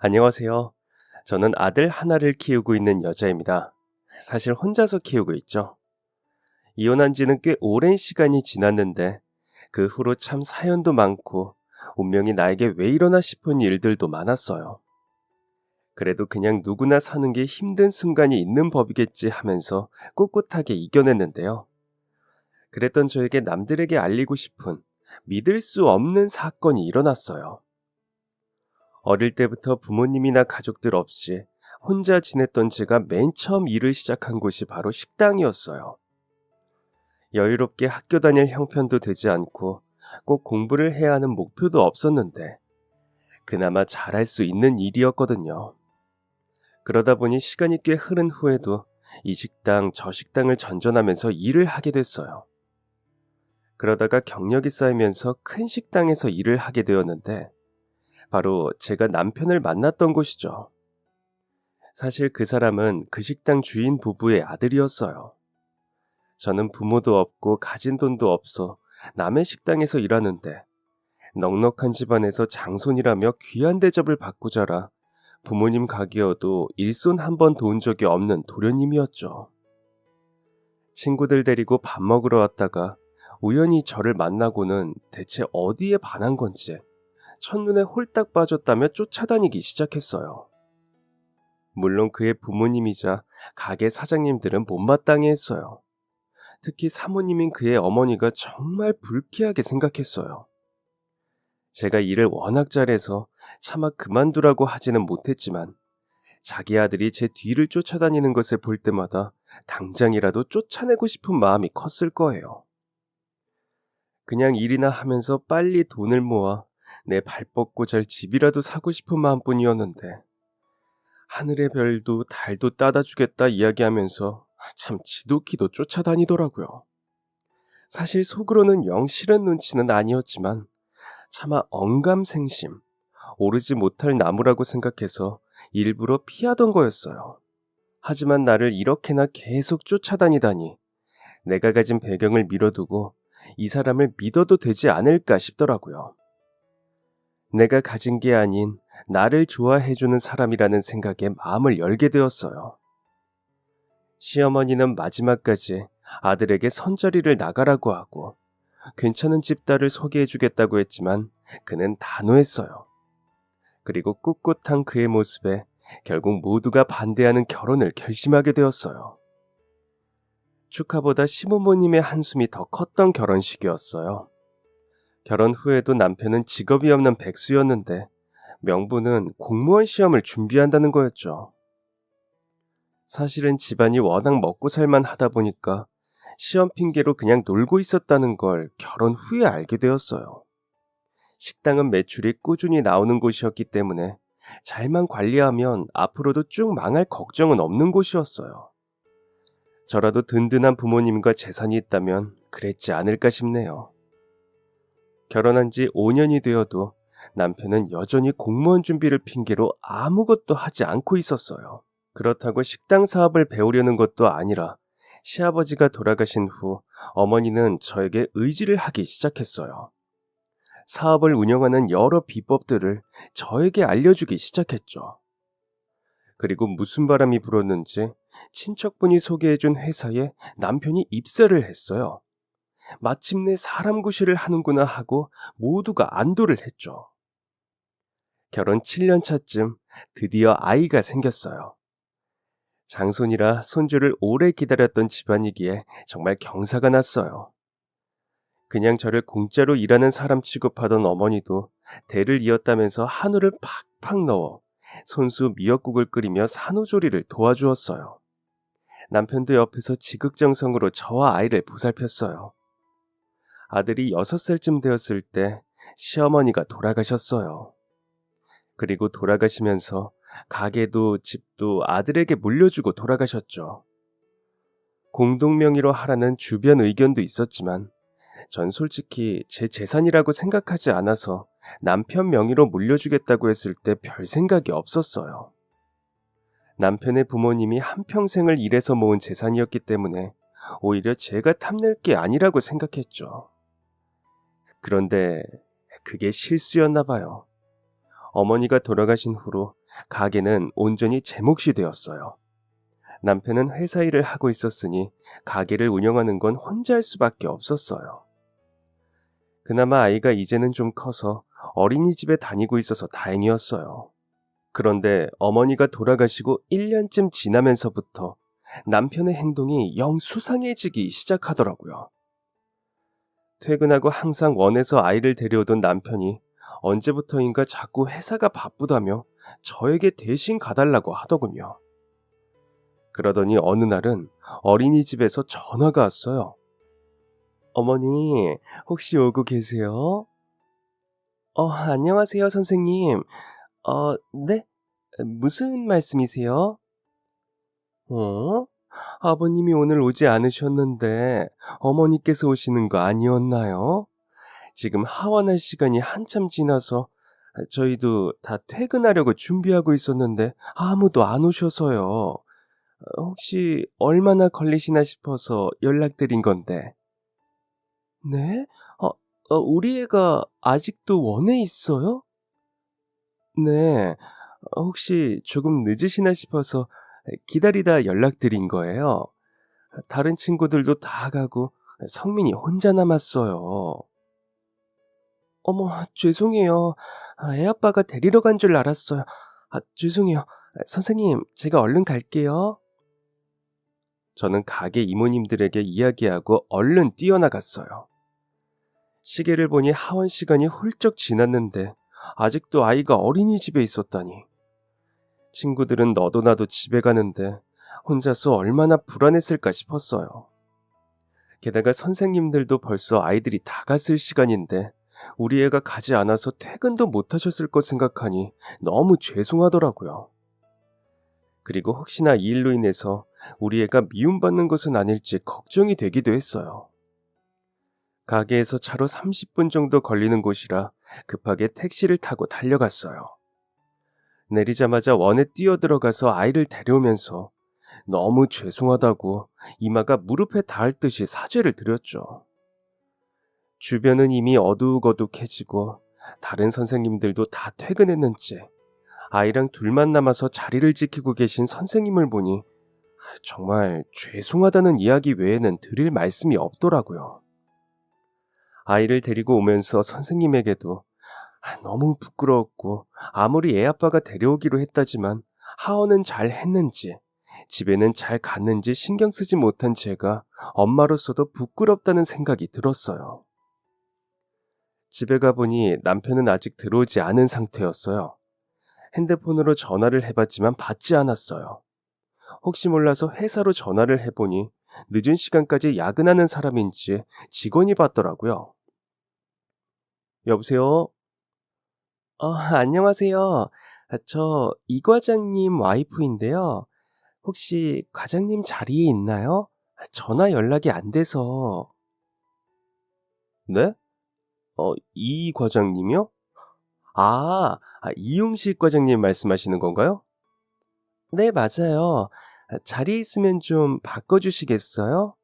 안녕하세요. 저는 아들 하나를 키우고 있는 여자입니다. 사실 혼자서 키우고 있죠. 이혼한 지는 꽤 오랜 시간이 지났는데 그 후로 참 사연도 많고 운명이 나에게 왜 이러나 싶은 일들도 많았어요. 그래도 그냥 누구나 사는 게 힘든 순간이 있는 법이겠지 하면서 꿋꿋하게 이겨냈는데요. 그랬던 저에게 남들에게 알리고 싶은 믿을 수 없는 사건이 일어났어요. 어릴 때부터 부모님이나 가족들 없이 혼자 지냈던 제가 맨 처음 일을 시작한 곳이 바로 식당이었어요. 여유롭게 학교 다닐 형편도 되지 않고 꼭 공부를 해야 하는 목표도 없었는데 그나마 잘할 수 있는 일이었거든요. 그러다 보니 시간이 꽤 흐른 후에도 이 식당 저 식당을 전전하면서 일을 하게 됐어요. 그러다가 경력이 쌓이면서 큰 식당에서 일을 하게 되었는데 바로 제가 남편을 만났던 곳이죠. 사실 그 사람은 그 식당 주인 부부의 아들이었어요. 저는 부모도 없고 가진 돈도 없어 남의 식당에서 일하는데 넉넉한 집안에서 장손이라며 귀한 대접을 받고 자라 부모님 가게여도 일손 한 번 도운 적이 없는 도련님이었죠. 친구들 데리고 밥 먹으러 왔다가 우연히 저를 만나고는 대체 어디에 반한 건지 첫눈에 홀딱 빠졌다며 쫓아다니기 시작했어요. 물론 그의 부모님이자 가게 사장님들은 못마땅해 했어요. 특히 사모님인 그의 어머니가 정말 불쾌하게 생각했어요. 제가 일을 워낙 잘해서 차마 그만두라고 하지는 못했지만 자기 아들이 제 뒤를 쫓아다니는 것을 볼 때마다 당장이라도 쫓아내고 싶은 마음이 컸을 거예요. 그냥 일이나 하면서 빨리 돈을 모아 내 발 뻗고 잘 집이라도 사고 싶은 마음뿐이었는데 하늘의 별도 달도 따다 주겠다 이야기하면서 참 지독히도 쫓아다니더라고요. 사실 속으로는 영 싫은 눈치는 아니었지만 차마 언감생심, 오르지 못할 나무라고 생각해서 일부러 피하던 거였어요. 하지만 나를 이렇게나 계속 쫓아다니다니 내가 가진 배경을 미뤄두고 이 사람을 믿어도 되지 않을까 싶더라고요. 내가 가진 게 아닌 나를 좋아해주는 사람이라는 생각에 마음을 열게 되었어요. 시어머니는 마지막까지 아들에게 선자리를 나가라고 하고 괜찮은 집딸을 소개해주겠다고 했지만 그는 단호했어요. 그리고 꿋꿋한 그의 모습에 결국 모두가 반대하는 결혼을 결심하게 되었어요. 축하보다 시부모님의 한숨이 더 컸던 결혼식이었어요. 결혼 후에도 남편은 직업이 없는 백수였는데 명분은 공무원 시험을 준비한다는 거였죠. 사실은 집안이 워낙 먹고 살만 하다 보니까 시험 핑계로 그냥 놀고 있었다는 걸 결혼 후에 알게 되었어요. 식당은 매출이 꾸준히 나오는 곳이었기 때문에 잘만 관리하면 앞으로도 쭉 망할 걱정은 없는 곳이었어요. 저라도 든든한 부모님과 재산이 있다면 그랬지 않을까 싶네요. 결혼한 지 5년이 되어도 남편은 여전히 공무원 준비를 핑계로 아무것도 하지 않고 있었어요. 그렇다고 식당 사업을 배우려는 것도 아니라 시아버지가 돌아가신 후 어머니는 저에게 의지를 하기 시작했어요. 사업을 운영하는 여러 비법들을 저에게 알려주기 시작했죠. 그리고 무슨 바람이 불었는지 친척분이 소개해준 회사에 남편이 입사를 했어요. 마침내 사람 구실을 하는구나 하고 모두가 안도를 했죠. 결혼 7년 차쯤 드디어 아이가 생겼어요. 장손이라 손주를 오래 기다렸던 집안이기에 정말 경사가 났어요. 그냥 저를 공짜로 일하는 사람 취급하던 어머니도 대를 이었다면서 한우를 팍팍 넣어 손수 미역국을 끓이며 산후조리를 도와주었어요. 남편도 옆에서 지극정성으로 저와 아이를 보살폈어요. 아들이 6살쯤 되었을 때 시어머니가 돌아가셨어요. 그리고 돌아가시면서 가게도 집도 아들에게 물려주고 돌아가셨죠. 공동명의로 하라는 주변 의견도 있었지만 전 솔직히 제 재산이라고 생각하지 않아서 남편 명의로 물려주겠다고 했을 때 별 생각이 없었어요. 남편의 부모님이 한평생을 일해서 모은 재산이었기 때문에 오히려 제가 탐낼 게 아니라고 생각했죠. 그런데 그게 실수였나 봐요. 어머니가 돌아가신 후로 가게는 온전히 제 몫이 되었어요. 남편은 회사 일을 하고 있었으니 가게를 운영하는 건 혼자 할 수밖에 없었어요. 그나마 아이가 이제는 좀 커서 어린이집에 다니고 있어서 다행이었어요. 그런데 어머니가 돌아가시고 1년쯤 지나면서부터 남편의 행동이 영 수상해지기 시작하더라고요. 퇴근하고 항상 원해서 아이를 데려오던 남편이 언제부터인가 자꾸 회사가 바쁘다며 저에게 대신 가달라고 하더군요. 그러더니 어느 날은 어린이집에서 전화가 왔어요. 어머니, 혹시 오고 계세요? 안녕하세요, 선생님. 네? 무슨 말씀이세요? 어? 아버님이 오늘 오지 않으셨는데 어머니께서 오시는 거 아니었나요? 지금 하원할 시간이 한참 지나서 저희도 다 퇴근하려고 준비하고 있었는데 아무도 안 오셔서요. 혹시 얼마나 걸리시나 싶어서 연락드린 건데. 네? 우리 애가 아직도 원에 있어요? 네. 혹시 조금 늦으시나 싶어서 기다리다 연락드린 거예요. 다른 친구들도 다 가고 성민이 혼자 남았어요. 어머, 죄송해요. 애 아빠가 데리러 간 줄 알았어요. 죄송해요. 선생님, 제가 얼른 갈게요. 저는 가게 이모님들에게 이야기하고 얼른 뛰어나갔어요. 시계를 보니 하원 시간이 훌쩍 지났는데 아직도 아이가 어린이집에 있었다니. 친구들은 너도 나도 집에 가는데 혼자서 얼마나 불안했을까 싶었어요. 게다가 선생님들도 벌써 아이들이 다 갔을 시간인데 우리 애가 가지 않아서 퇴근도 못 하셨을 것 생각하니 너무 죄송하더라고요. 그리고 혹시나 이 일로 인해서 우리 애가 미움받는 것은 아닐지 걱정이 되기도 했어요. 가게에서 차로 30분 정도 걸리는 곳이라 급하게 택시를 타고 달려갔어요. 내리자마자 원에 뛰어들어가서 아이를 데려오면서 너무 죄송하다고 이마가 무릎에 닿을 듯이 사죄를 드렸죠. 주변은 이미 어두우거둑해지고 다른 선생님들도 다 퇴근했는지 아이랑 둘만 남아서 자리를 지키고 계신 선생님을 보니 정말 죄송하다는 이야기 외에는 드릴 말씀이 없더라고요. 아이를 데리고 오면서 선생님에게도 너무 부끄러웠고 아무리 애 아빠가 데려오기로 했다지만 하원은 잘 했는지 집에는 잘 갔는지 신경 쓰지 못한 제가 엄마로서도 부끄럽다는 생각이 들었어요. 집에 가보니 남편은 아직 들어오지 않은 상태였어요. 핸드폰으로 전화를 해봤지만 받지 않았어요. 혹시 몰라서 회사로 전화를 해보니 늦은 시간까지 야근하는 사람인지 직원이 받더라고요. 여보세요? 안녕하세요. 저 이 과장님 와이프인데요. 혹시 과장님 자리에 있나요? 전화 연락이 안 돼서. 네? 이 과장님이요? 이용식 과장님 말씀하시는 건가요? 네, 맞아요. 자리에 있으면 좀 바꿔주시겠어요?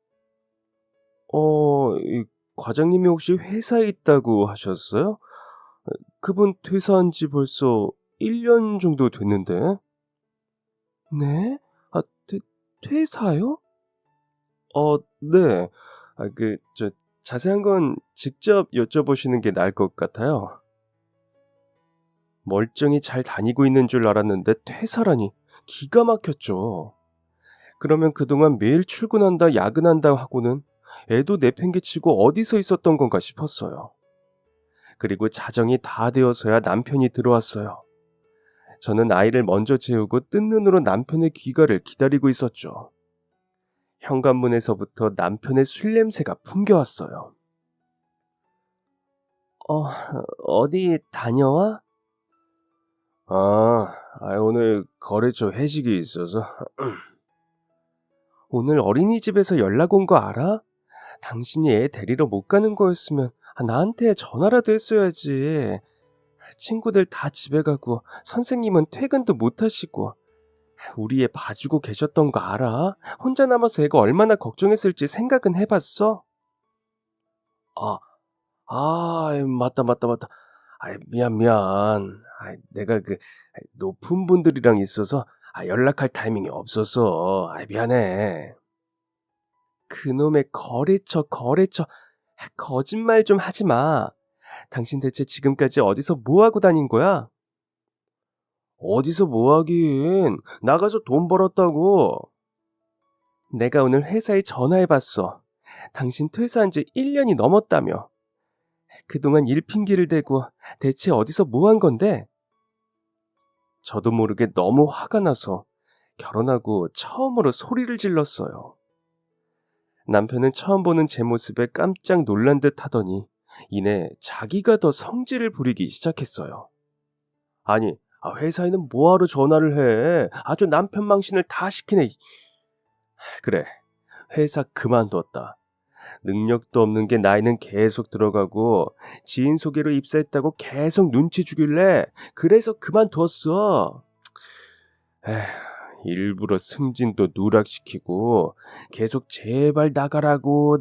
이 과장님이 혹시 회사에 있다고 하셨어요? 그분 퇴사한 지 벌써 1년 정도 됐는데. 네? 아, 퇴사요? 네. 자세한 건 직접 여쭤보시는 게 나을 것 같아요. 멀쩡히 잘 다니고 있는 줄 알았는데 퇴사라니 기가 막혔죠. 그러면 그동안 매일 출근한다, 야근한다 하고는 애도 내팽개치고 어디서 있었던 건가 싶었어요. 그리고 자정이 다 되어서야 남편이 들어왔어요. 저는 아이를 먼저 재우고 뜬 눈으로 남편의 귀가를 기다리고 있었죠. 현관문에서부터 남편의 술 냄새가 풍겨왔어요. 어, 어디 다녀와? 오늘 거래처 회식이 있어서. 오늘 어린이집에서 연락 온 거 알아? 당신이 애 데리러 못 가는 거였으면 나한테 전화라도 했어야지. 친구들 다 집에 가고 선생님은 퇴근도 못 하시고 우리 애 봐주고 계셨던 거 알아? 혼자 남아서 애가 얼마나 걱정했을지 생각은 해봤어? 아, 맞다. 미안. 내가 높은 분들이랑 있어서 연락할 타이밍이 없어서. 미안해. 그놈의 거래처. 거짓말 좀 하지 마. 당신 대체 지금까지 어디서 뭐 하고 다닌 거야? 어디서 뭐 하긴. 나가서 돈 벌었다고. 내가 오늘 회사에 전화해봤어. 당신 퇴사한 지 1년이 넘었다며. 그동안 일 핑계를 대고 대체 어디서 뭐 한 건데? 저도 모르게 너무 화가 나서 결혼하고 처음으로 소리를 질렀어요. 남편은 처음 보는 제 모습에 깜짝 놀란 듯 하더니 이내 자기가 더 성질을 부리기 시작했어요. 아니, 회사에는 뭐하러 전화를 해? 아주 남편 망신을 다 시키네. 그래, 회사 그만뒀다. 능력도 없는 게 나이는 계속 들어가고 지인 소개로 입사했다고 계속 눈치 주길래 그래서 그만뒀어. 에휴, 일부러 승진도 누락시키고 계속 제발 나가라고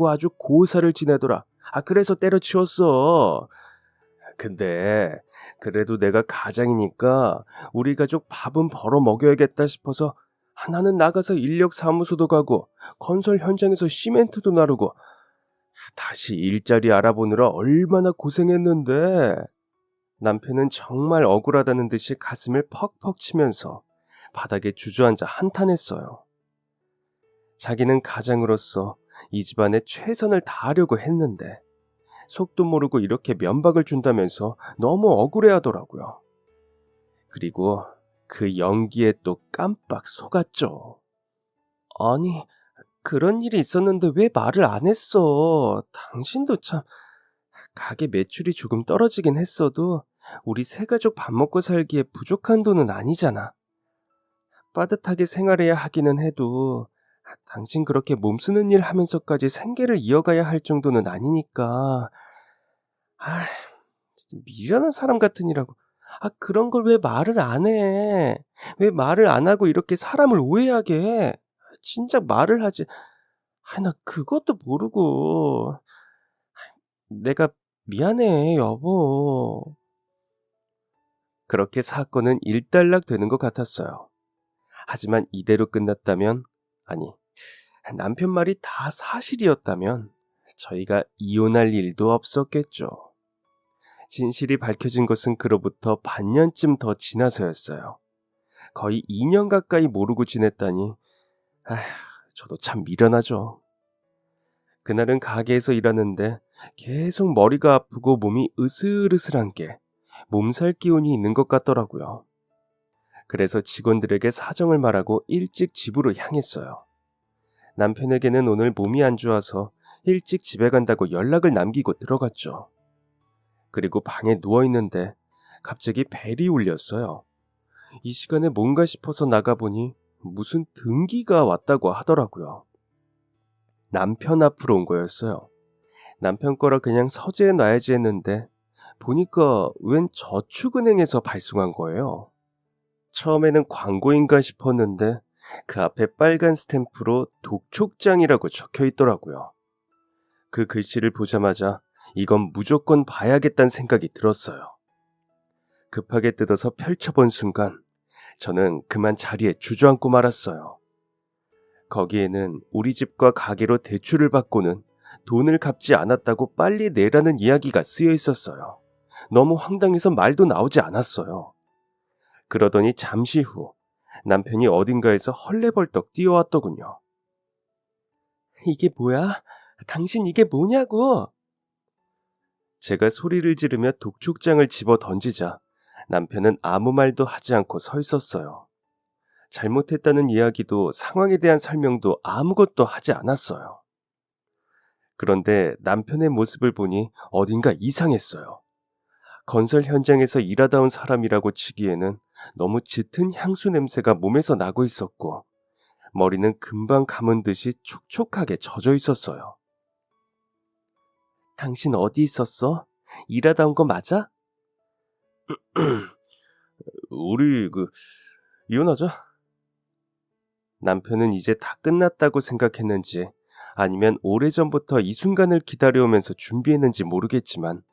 아주 고사를 지내더라. 그래서 때려치웠어. 근데 그래도 내가 가장이니까 우리 가족 밥은 벌어 먹여야겠다 싶어서 나는 나가서 인력사무소도 가고 건설 현장에서 시멘트도 나르고 다시 일자리 알아보느라 얼마나 고생했는데. 남편은 정말 억울하다는 듯이 가슴을 퍽퍽 치면서 바닥에 주저앉아 한탄했어요. 자기는 가장으로서 이 집안에 최선을 다하려고 했는데 속도 모르고 이렇게 면박을 준다면서 너무 억울해하더라고요. 그리고 그 연기에 또 깜빡 속았죠. 아니, 그런 일이 있었는데 왜 말을 안 했어? 당신도 참. 가게 매출이 조금 떨어지긴 했어도 우리 세 가족 밥 먹고 살기에 부족한 돈은 아니잖아. 빠듯하게 생활해야 하기는 해도 당신 그렇게 몸쓰는 일 하면서까지 생계를 이어가야 할 정도는 아니니까. 아, 진짜 미련한 사람 같으니라고. 그런 걸 왜 말을 안 해? 왜 말을 안 하고 이렇게 사람을 오해하게 해? 진작 말을 하지. 나 그것도 모르고. 내가 미안해, 여보. 그렇게 사건은 일단락 되는 것 같았어요. 하지만 이대로 끝났다면, 아니, 남편 말이 다 사실이었다면 저희가 이혼할 일도 없었겠죠. 진실이 밝혀진 것은 그로부터 반년쯤 더 지나서였어요. 거의 2년 가까이 모르고 지냈다니, 저도 참 미련하죠. 그날은 가게에서 일하는데 계속 머리가 아프고 몸이 으슬으슬한 게 몸살 기운이 있는 것 같더라고요. 그래서 직원들에게 사정을 말하고 일찍 집으로 향했어요. 남편에게는 오늘 몸이 안 좋아서 일찍 집에 간다고 연락을 남기고 들어갔죠. 그리고 방에 누워있는데 갑자기 벨이 울렸어요. 이 시간에 뭔가 싶어서 나가보니 무슨 등기가 왔다고 하더라고요. 남편 앞으로 온 거였어요. 남편 거라 그냥 서재에 놔야지 했는데 보니까 웬 저축은행에서 발송한 거예요. 처음에는 광고인가 싶었는데 그 앞에 빨간 스탬프로 독촉장이라고 적혀 있더라고요. 그 글씨를 보자마자 이건 무조건 봐야겠다는 생각이 들었어요. 급하게 뜯어서 펼쳐본 순간 저는 그만 자리에 주저앉고 말았어요. 거기에는 우리 집과 가게로 대출을 받고는 돈을 갚지 않았다고 빨리 내라는 이야기가 쓰여 있었어요. 너무 황당해서 말도 나오지 않았어요. 그러더니 잠시 후 남편이 어딘가에서 헐레벌떡 뛰어왔더군요. 이게 뭐야? 당신 이게 뭐냐고? 제가 소리를 지르며 독촉장을 집어 던지자 남편은 아무 말도 하지 않고 서 있었어요. 잘못했다는 이야기도 상황에 대한 설명도 아무것도 하지 않았어요. 그런데 남편의 모습을 보니 어딘가 이상했어요. 건설 현장에서 일하다 온 사람이라고 치기에는 너무 짙은 향수 냄새가 몸에서 나고 있었고 머리는 금방 감은 듯이 촉촉하게 젖어 있었어요. 당신 어디 있었어? 일하다 온 거 맞아? 우리 이혼하자. 남편은 이제 다 끝났다고 생각했는지 아니면 오래전부터 이 순간을 기다려오면서 준비했는지 모르겠지만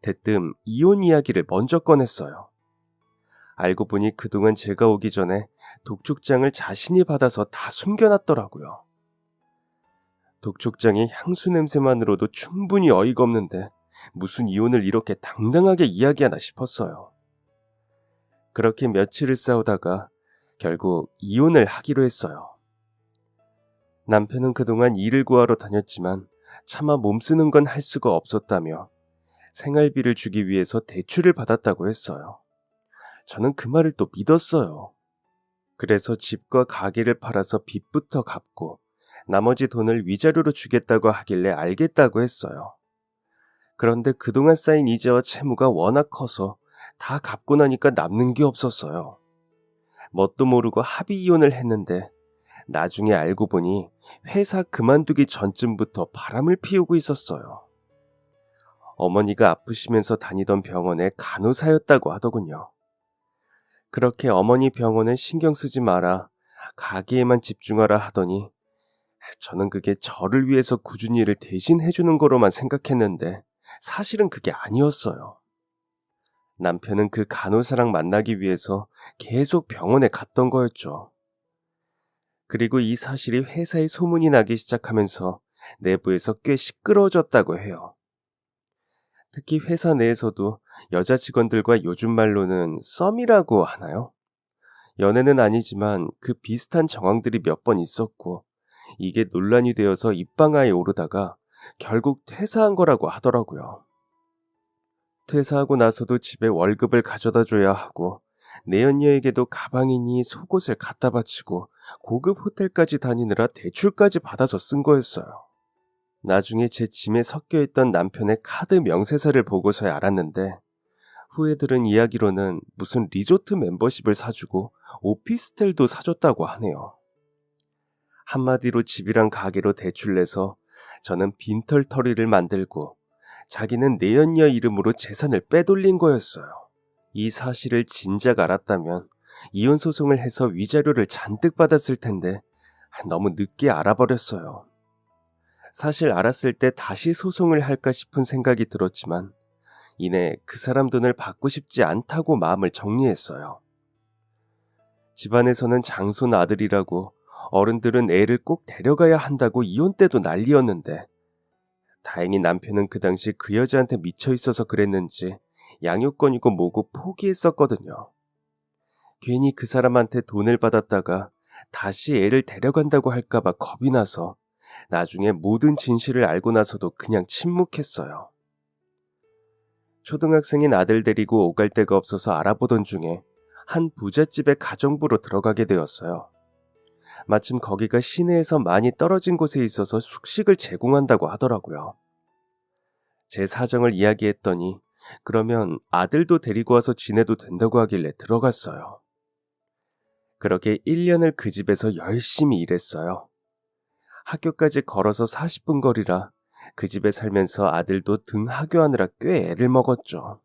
대뜸 이혼 이야기를 먼저 꺼냈어요. 알고 보니 그동안 제가 오기 전에 독촉장을 자신이 받아서 다 숨겨놨더라고요. 독촉장의 향수 냄새만으로도 충분히 어이가 없는데 무슨 이혼을 이렇게 당당하게 이야기하나 싶었어요. 그렇게 며칠을 싸우다가 결국 이혼을 하기로 했어요. 남편은 그동안 일을 구하러 다녔지만 차마 몸쓰는 건 할 수가 없었다며 생활비를 주기 위해서 대출을 받았다고 했어요. 저는 그 말을 또 믿었어요. 그래서 집과 가게를 팔아서 빚부터 갚고 나머지 돈을 위자료로 주겠다고 하길래 알겠다고 했어요. 그런데 그동안 쌓인 이자와 채무가 워낙 커서 다 갚고 나니까 남는 게 없었어요. 뭣도 모르고 합의 이혼을 했는데 나중에 알고 보니 회사 그만두기 전쯤부터 바람을 피우고 있었어요. 어머니가 아프시면서 다니던 병원의 간호사였다고 하더군요. 그렇게 어머니 병원은 신경 쓰지 마라, 가게에만 집중하라 하더니 저는 그게 저를 위해서 꾸준히 일을 대신 해주는 거로만 생각했는데 사실은 그게 아니었어요. 남편은 그 간호사랑 만나기 위해서 계속 병원에 갔던 거였죠. 그리고 이 사실이 회사에 소문이 나기 시작하면서 내부에서 꽤 시끄러워졌다고 해요. 특히 회사 내에서도 여자 직원들과 요즘 말로는 썸이라고 하나요? 연애는 아니지만 그 비슷한 정황들이 몇 번 있었고 이게 논란이 되어서 입방아에 오르다가 결국 퇴사한 거라고 하더라고요. 퇴사하고 나서도 집에 월급을 가져다 줘야 하고 내연녀에게도 가방이니 속옷을 갖다 바치고 고급 호텔까지 다니느라 대출까지 받아서 쓴 거였어요. 나중에 제 짐에 섞여있던 남편의 카드 명세서를 보고서야 알았는데 후에 들은 이야기로는 무슨 리조트 멤버십을 사주고 오피스텔도 사줬다고 하네요. 한마디로 집이랑 가게로 대출 내서 저는 빈털터리를 만들고 자기는 내연녀 이름으로 재산을 빼돌린 거였어요. 이 사실을 진작 알았다면 이혼 소송을 해서 위자료를 잔뜩 받았을 텐데 너무 늦게 알아버렸어요. 사실 알았을 때 다시 소송을 할까 싶은 생각이 들었지만 이내 그 사람 돈을 받고 싶지 않다고 마음을 정리했어요. 집안에서는 장손 아들이라고 어른들은 애를 꼭 데려가야 한다고 이혼 때도 난리였는데 다행히 남편은 그 당시 그 여자한테 미쳐 있어서 그랬는지 양육권이고 뭐고 포기했었거든요. 괜히 그 사람한테 돈을 받았다가 다시 애를 데려간다고 할까봐 겁이 나서 나중에 모든 진실을 알고 나서도 그냥 침묵했어요. 초등학생인 아들 데리고 오갈 데가 없어서 알아보던 중에 한 부잣집의 가정부로 들어가게 되었어요. 마침 거기가 시내에서 많이 떨어진 곳에 있어서 숙식을 제공한다고 하더라고요. 제 사정을 이야기했더니 그러면 아들도 데리고 와서 지내도 된다고 하길래 들어갔어요. 그렇게 1년을 그 집에서 열심히 일했어요. 학교까지 걸어서 40분 거리라 그 집에 살면서 아들도 등하교하느라 꽤 애를 먹었죠.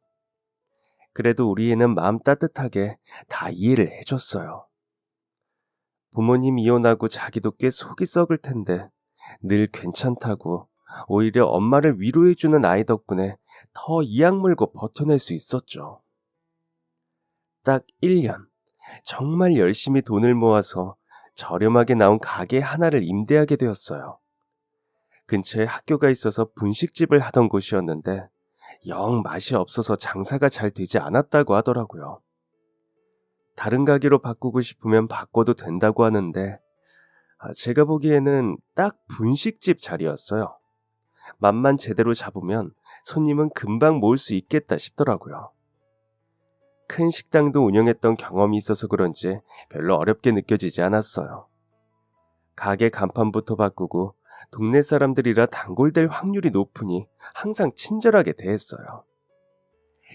그래도 우리 애는 마음 따뜻하게 다 이해를 해줬어요. 부모님 이혼하고 자기도 꽤 속이 썩을 텐데 늘 괜찮다고 오히려 엄마를 위로해주는 아이 덕분에 더 이악 물고 버텨낼 수 있었죠. 딱 1년, 정말 열심히 돈을 모아서 저렴하게 나온 가게 하나를 임대하게 되었어요. 근처에 학교가 있어서 분식집을 하던 곳이었는데 영 맛이 없어서 장사가 잘 되지 않았다고 하더라고요. 다른 가게로 바꾸고 싶으면 바꿔도 된다고 하는데 제가 보기에는 딱 분식집 자리였어요. 맘만 제대로 잡으면 손님은 금방 모을 수 있겠다 싶더라고요. 큰 식당도 운영했던 경험이 있어서 그런지 별로 어렵게 느껴지지 않았어요. 가게 간판부터 바꾸고 동네 사람들이라 단골될 확률이 높으니 항상 친절하게 대했어요.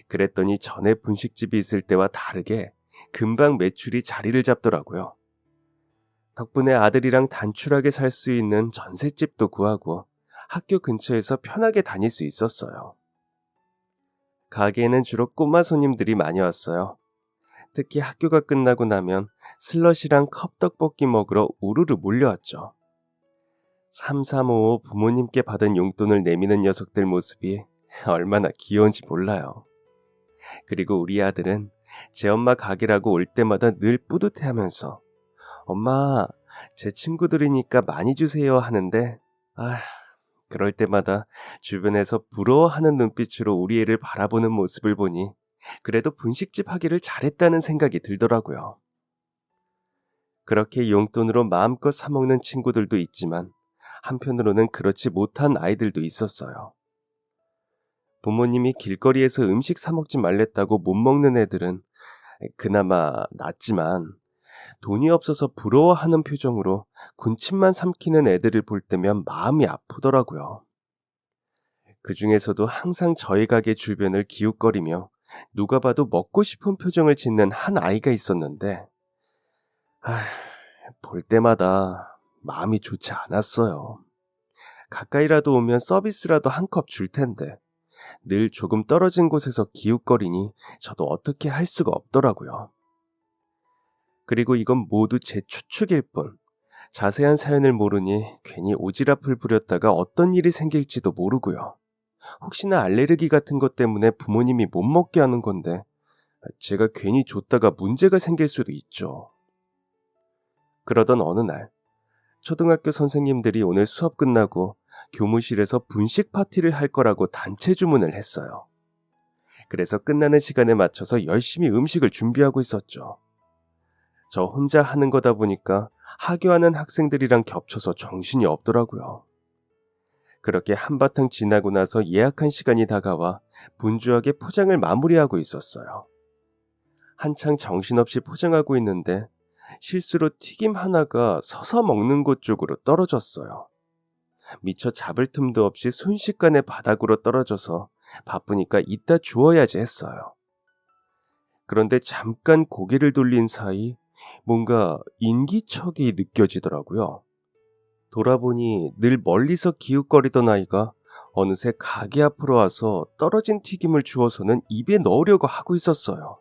그랬더니 전에 분식집이 있을 때와 다르게 금방 매출이 자리를 잡더라고요. 덕분에 아들이랑 단출하게 살 수 있는 전셋집도 구하고 학교 근처에서 편하게 다닐 수 있었어요. 가게에는 주로 꼬마 손님들이 많이 왔어요. 특히 학교가 끝나고 나면 슬러시랑 컵떡볶이 먹으러 우르르 몰려왔죠. 3355 부모님께 받은 용돈을 내미는 녀석들 모습이 얼마나 귀여운지 몰라요. 그리고 우리 아들은 제 엄마 가게라고 올 때마다 늘 뿌듯해하면서 엄마, 제 친구들이니까 많이 주세요 하는데 아, 그럴 때마다 주변에서 부러워하는 눈빛으로 우리 애를 바라보는 모습을 보니 그래도 분식집 하기를 잘했다는 생각이 들더라고요. 그렇게 용돈으로 마음껏 사먹는 친구들도 있지만 한편으로는 그렇지 못한 아이들도 있었어요. 부모님이 길거리에서 음식 사 먹지 말랬다고 못 먹는 애들은 그나마 낫지만 돈이 없어서 부러워하는 표정으로 군침만 삼키는 애들을 볼 때면 마음이 아프더라고요. 그 중에서도 항상 저희 가게 주변을 기웃거리며 누가 봐도 먹고 싶은 표정을 짓는 한 아이가 있었는데 아, 볼 때마다 마음이 좋지 않았어요. 가까이라도 오면 서비스라도 한 컵 줄 텐데 늘 조금 떨어진 곳에서 기웃거리니 저도 어떻게 할 수가 없더라고요. 그리고 이건 모두 제 추측일 뿐 자세한 사연을 모르니 괜히 오지랖을 부렸다가 어떤 일이 생길지도 모르고요. 혹시나 알레르기 같은 것 때문에 부모님이 못 먹게 하는 건데 제가 괜히 줬다가 문제가 생길 수도 있죠. 그러던 어느 날 초등학교 선생님들이 오늘 수업 끝나고 교무실에서 분식 파티를 할 거라고 단체 주문을 했어요. 그래서 끝나는 시간에 맞춰서 열심히 음식을 준비하고 있었죠. 저 혼자 하는 거다 보니까 하교하는 학생들이랑 겹쳐서 정신이 없더라고요. 그렇게 한바탕 지나고 나서 예약한 시간이 다가와 분주하게 포장을 마무리하고 있었어요. 한창 정신없이 포장하고 있는데 실수로 튀김 하나가 서서 먹는 곳 쪽으로 떨어졌어요. 미처 잡을 틈도 없이 순식간에 바닥으로 떨어져서 바쁘니까 이따 주워야지 했어요. 그런데 잠깐 고개를 돌린 사이 뭔가 인기척이 느껴지더라고요. 돌아보니 늘 멀리서 기웃거리던 아이가 어느새 가게 앞으로 와서 떨어진 튀김을 주워서는 입에 넣으려고 하고 있었어요.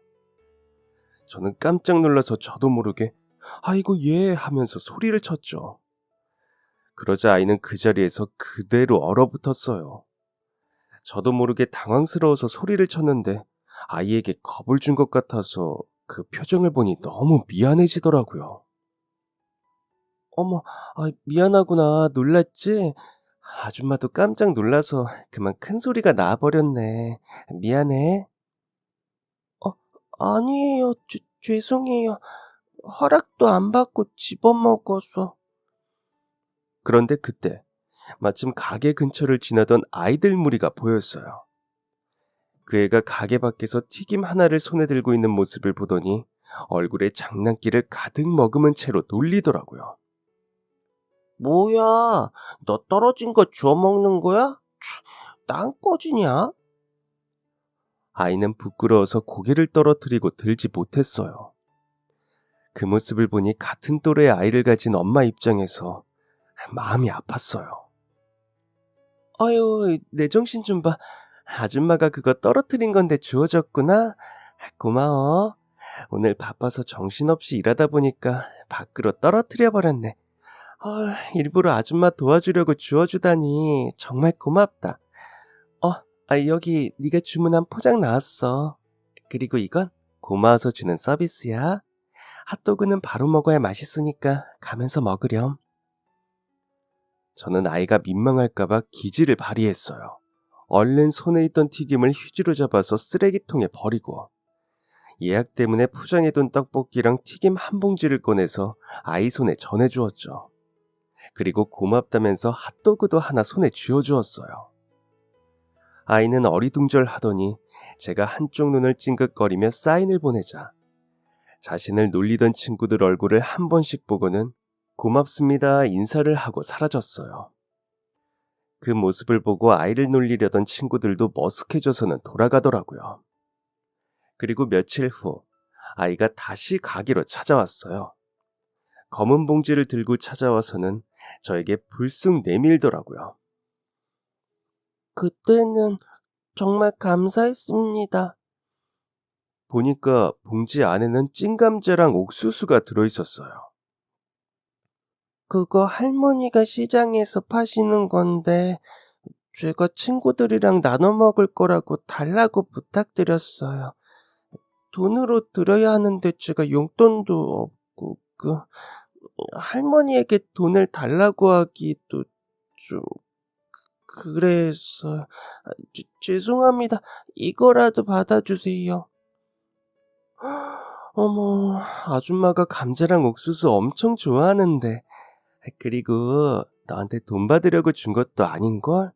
저는 깜짝 놀라서 저도 모르게 아이고 예 하면서 소리를 쳤죠. 그러자 아이는 그 자리에서 그대로 얼어붙었어요. 저도 모르게 당황스러워서 소리를 쳤는데 아이에게 겁을 준 것 같아서 그 표정을 보니 너무 미안해지더라고요. 어머, 미안하구나. 놀랐지? 아줌마도 깜짝 놀라서 그만 큰 소리가 나버렸네. 미안해. 어, 아니에요. 죄송해요. 허락도 안 받고 집어먹어서. 그런데 그때 마침 가게 근처를 지나던 아이들 무리가 보였어요. 그 애가 가게 밖에서 튀김 하나를 손에 들고 있는 모습을 보더니 얼굴에 장난기를 가득 머금은 채로 놀리더라고요. 뭐야, 너 떨어진 거 주워 먹는 거야? 딴 꺼지냐? 아이는 부끄러워서 고개를 떨어뜨리고 들지 못했어요. 그 모습을 보니 같은 또래의 아이를 가진 엄마 입장에서 마음이 아팠어요. 아유, 내 정신 좀 봐. 아줌마가 그거 떨어뜨린 건데 주워줬구나. 고마워. 오늘 바빠서 정신없이 일하다 보니까 밖으로 떨어뜨려 버렸네. 일부러 아줌마 도와주려고 주워주다니 정말 고맙다. 여기 네가 주문한 포장 나왔어. 그리고 이건 고마워서 주는 서비스야. 핫도그는 바로 먹어야 맛있으니까 가면서 먹으렴. 저는 아이가 민망할까봐 기지를 발휘했어요. 얼른 손에 있던 튀김을 휴지로 잡아서 쓰레기통에 버리고 예약 때문에 포장해둔 떡볶이랑 튀김 한 봉지를 꺼내서 아이 손에 전해주었죠. 그리고 고맙다면서 핫도그도 하나 손에 쥐어주었어요. 아이는 어리둥절하더니 제가 한쪽 눈을 찡긋거리며 사인을 보내자 자신을 놀리던 친구들 얼굴을 한 번씩 보고는 고맙습니다 인사를 하고 사라졌어요. 그 모습을 보고 아이를 놀리려던 친구들도 머쓱해져서는 돌아가더라고요. 그리고 며칠 후 아이가 다시 가게로 찾아왔어요. 검은 봉지를 들고 찾아와서는 저에게 불쑥 내밀더라고요. 그때는 정말 감사했습니다. 보니까 봉지 안에는 찐감자랑 옥수수가 들어있었어요. 그거 할머니가 시장에서 파시는 건데 제가 친구들이랑 나눠 먹을 거라고 달라고 부탁드렸어요. 돈으로 드려야 하는데 제가 용돈도 없고, 할머니에게 돈을 달라고 하기도 좀, 그래서, 죄송합니다. 이거라도 받아주세요. 어머, 아줌마가 감자랑 옥수수 엄청 좋아하는데. 그리고 너한테 돈 받으려고 준 것도 아닌걸?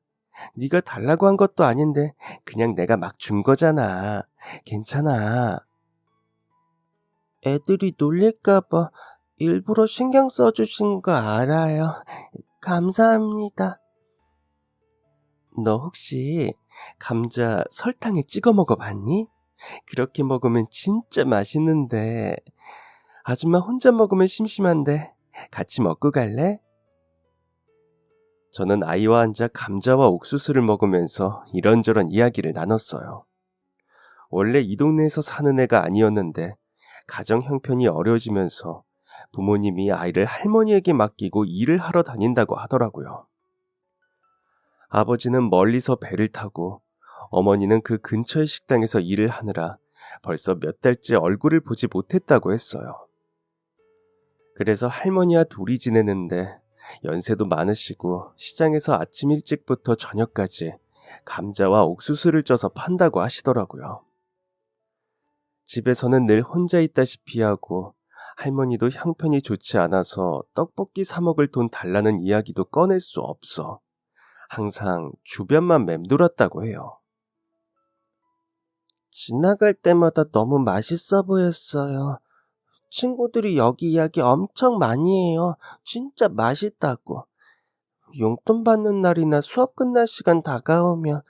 네가 달라고 한 것도 아닌데 그냥 내가 막 준 거잖아. 괜찮아. 애들이 놀릴까 봐 일부러 신경 써주신 거 알아요. 감사합니다. 너 혹시 감자 설탕에 찍어 먹어봤니? 그렇게 먹으면 진짜 맛있는데. 아줌마 혼자 먹으면 심심한데 같이 먹고 갈래? 저는 아이와 앉아 감자와 옥수수를 먹으면서 이런저런 이야기를 나눴어요. 원래 이 동네에서 사는 애가 아니었는데 가정 형편이 어려워지면서 부모님이 아이를 할머니에게 맡기고 일을 하러 다닌다고 하더라고요. 아버지는 멀리서 배를 타고 어머니는 그 근처의 식당에서 일을 하느라 벌써 몇 달째 얼굴을 보지 못했다고 했어요. 그래서 할머니와 둘이 지내는데 연세도 많으시고 시장에서 아침 일찍부터 저녁까지 감자와 옥수수를 쪄서 판다고 하시더라고요. 집에서는 늘 혼자 있다시피 하고 할머니도 형편이 좋지 않아서 떡볶이 사 먹을 돈 달라는 이야기도 꺼낼 수 없어 항상 주변만 맴돌았다고 해요. 지나갈 때마다 너무 맛있어 보였어요. 친구들이 여기 이야기 엄청 많이 해요. 진짜 맛있다고. 용돈 받는 날이나 수업 끝날 시간 다가오면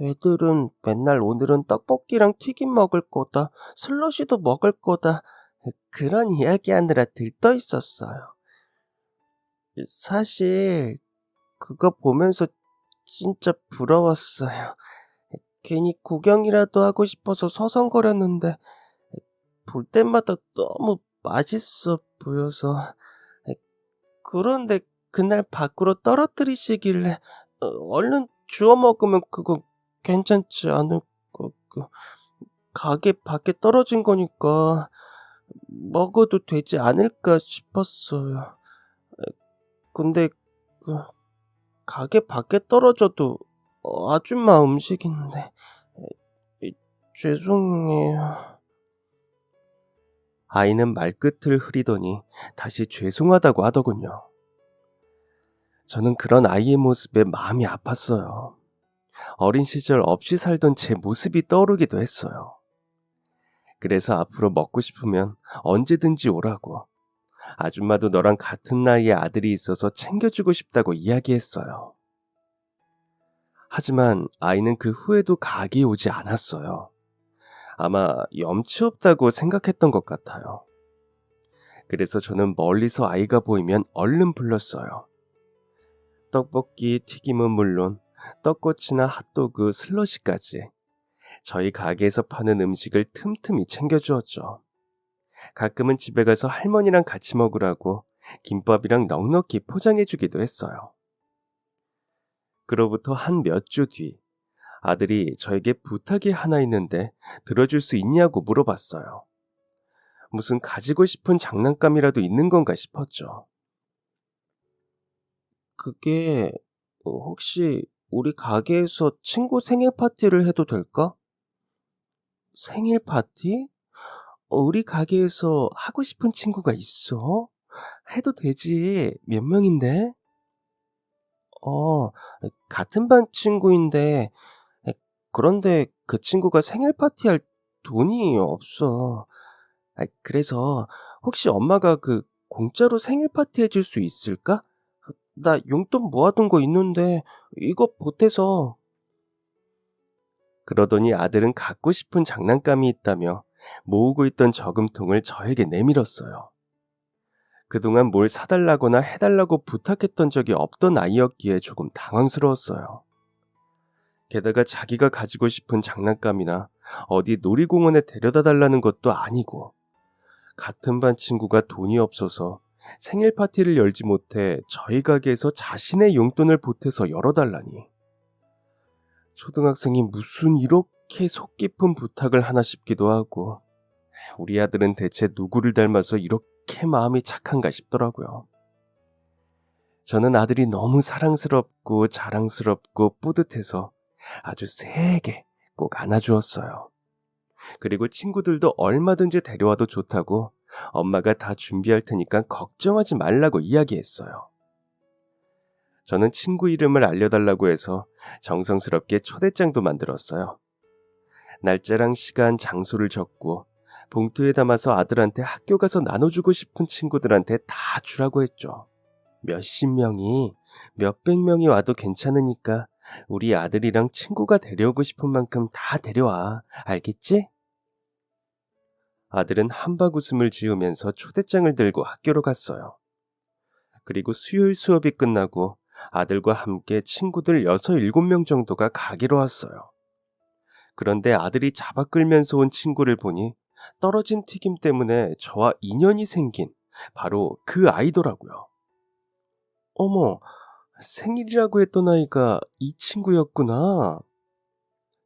애들은 맨날 오늘은 떡볶이랑 튀김 먹을 거다, 슬러시도 먹을 거다, 그런 이야기 하느라 들떠 있었어요. 사실 그거 보면서 진짜 부러웠어요. 괜히 구경이라도 하고 싶어서 서성거렸는데 볼 때마다 너무 맛있어 보여서. 그런데 그날 밖으로 떨어뜨리시길래 얼른 주워 먹으면 그거 괜찮지 않을 거. 가게 밖에 떨어진 거니까 먹어도 되지 않을까 싶었어요. 근데 그 가게 밖에 떨어져도 아줌마 음식인데. 죄송해요. 아이는 말끝을 흐리더니 다시 죄송하다고 하더군요. 저는 그런 아이의 모습에 마음이 아팠어요. 어린 시절 없이 살던 제 모습이 떠오르기도 했어요. 그래서 앞으로 먹고 싶으면 언제든지 오라고. 아줌마도 너랑 같은 나이의 아들이 있어서 챙겨주고 싶다고 이야기했어요. 하지만 아이는 그 후에도 가게에 오지 않았어요. 아마 염치 없다고 생각했던 것 같아요. 그래서 저는 멀리서 아이가 보이면 얼른 불렀어요. 떡볶이, 튀김은 물론 떡꼬치나 핫도그, 슬러시까지 저희 가게에서 파는 음식을 틈틈이 챙겨주었죠. 가끔은 집에 가서 할머니랑 같이 먹으라고 김밥이랑 넉넉히 포장해주기도 했어요. 그로부터 한 몇 주 뒤 아들이 저에게 부탁이 하나 있는데 들어줄 수 있냐고 물어봤어요. 무슨 가지고 싶은 장난감이라도 있는 건가 싶었죠. 그게 혹시 우리 가게에서 친구 생일 파티를 해도 될까? 생일 파티? 우리 가게에서 하고 싶은 친구가 있어? 해도 되지. 몇 명인데? 어, 같은 반 친구인데, 그런데 그 친구가 생일 파티할 돈이 없어. 그래서 혹시 엄마가 그 공짜로 생일 파티 해줄 수 있을까? 나 용돈 모아둔 거 있는데 이거 보태서. 그러더니 아들은 갖고 싶은 장난감이 있다며 모으고 있던 저금통을 저에게 내밀었어요. 그동안 뭘 사달라거나 해달라고 부탁했던 적이 없던 아이였기에 조금 당황스러웠어요. 게다가 자기가 가지고 싶은 장난감이나 어디 놀이공원에 데려다 달라는 것도 아니고 같은 반 친구가 돈이 없어서 생일 파티를 열지 못해 저희 가게에서 자신의 용돈을 보태서 열어달라니. 초등학생이 무슨 이렇게 속 깊은 부탁을 하나 싶기도 하고, 우리 아들은 대체 누구를 닮아서 이렇게 마음이 착한가 싶더라고요. 저는 아들이 너무 사랑스럽고 자랑스럽고 뿌듯해서 아주 세게 꼭 안아주었어요. 그리고 친구들도 얼마든지 데려와도 좋다고 엄마가 다 준비할 테니까 걱정하지 말라고 이야기했어요. 저는 친구 이름을 알려달라고 해서 정성스럽게 초대장도 만들었어요. 날짜랑 시간, 장소를 적고 봉투에 담아서 아들한테 학교 가서 나눠주고 싶은 친구들한테 다 주라고 했죠. 몇십 명이, 몇백 명이 와도 괜찮으니까 우리 아들이랑 친구가 데려오고 싶은 만큼 다 데려와. 알겠지? 아들은 한박 웃음을 지으면서 초대장을 들고 학교로 갔어요. 그리고 수요일 수업이 끝나고 아들과 함께 친구들 6, 7명 정도가 가게로 왔어요. 그런데 아들이 잡아 끌면서 온 친구를 보니 떨어진 튀김 때문에 저와 인연이 생긴 바로 그 아이더라고요. 어머, 생일이라고 했던 아이가 이 친구였구나.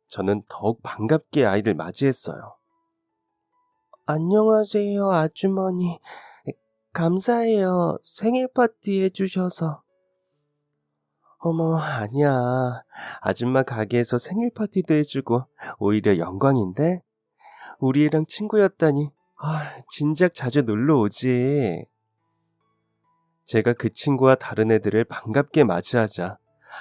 저는 더욱 반갑게 아이를 맞이했어요. 안녕하세요, 아주머니. 감사해요. 생일 파티 해주셔서. 어머, 아니야. 아줌마 가게에서 생일 파티도 해주고 오히려 영광인데? 우리 애랑 친구였다니. 진작 자주 놀러 오지. 제가 그 친구와 다른 애들을 반갑게 맞이하자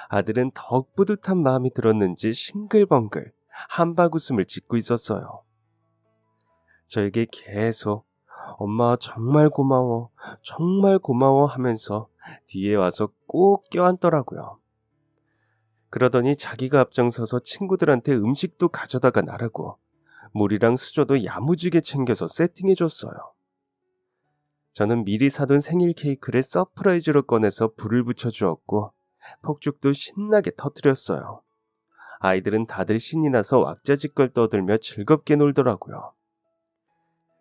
아들은 더욱 뿌듯한 마음이 들었는지 싱글벙글 한박 웃음을 짓고 있었어요. 저에게 계속 엄마 정말 고마워, 정말 고마워 하면서 뒤에 와서 꼭 껴안더라고요. 그러더니 자기가 앞장서서 친구들한테 음식도 가져다가 나르고 물이랑 수저도 야무지게 챙겨서 세팅해줬어요. 저는 미리 사둔 생일 케이크를 서프라이즈로 꺼내서 불을 붙여주었고 폭죽도 신나게 터뜨렸어요. 아이들은 다들 신이 나서 왁자지껄 떠들며 즐겁게 놀더라고요.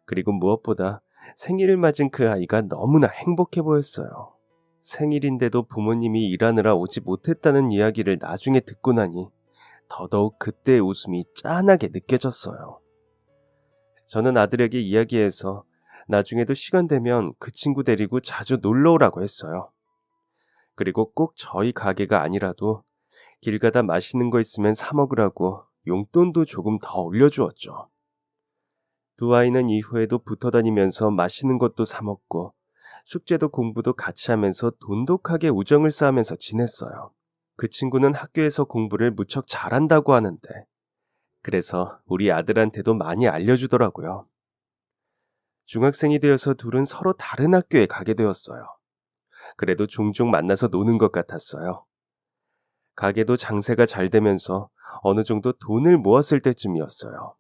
그리고 무엇보다 생일을 맞은 그 아이가 너무나 행복해 보였어요. 생일인데도 부모님이 일하느라 오지 못했다는 이야기를 나중에 듣고 나니 더더욱 그때의 웃음이 짠하게 느껴졌어요. 저는 아들에게 이야기해서 나중에도 시간 되면 그 친구 데리고 자주 놀러 오라고 했어요. 그리고 꼭 저희 가게가 아니라도 길 가다 맛있는 거 있으면 사 먹으라고 용돈도 조금 더 올려주었죠. 두 아이는 이후에도 붙어 다니면서 맛있는 것도 사 먹고 숙제도 공부도 같이 하면서 돈독하게 우정을 쌓으면서 지냈어요. 그 친구는 학교에서 공부를 무척 잘한다고 하는데 그래서 우리 아들한테도 많이 알려주더라고요. 중학생이 되어서 둘은 서로 다른 학교에 가게 되었어요. 그래도 종종 만나서 노는 것 같았어요. 가게도 장세가 잘 되면서 어느 정도 돈을 모았을 때쯤이었어요.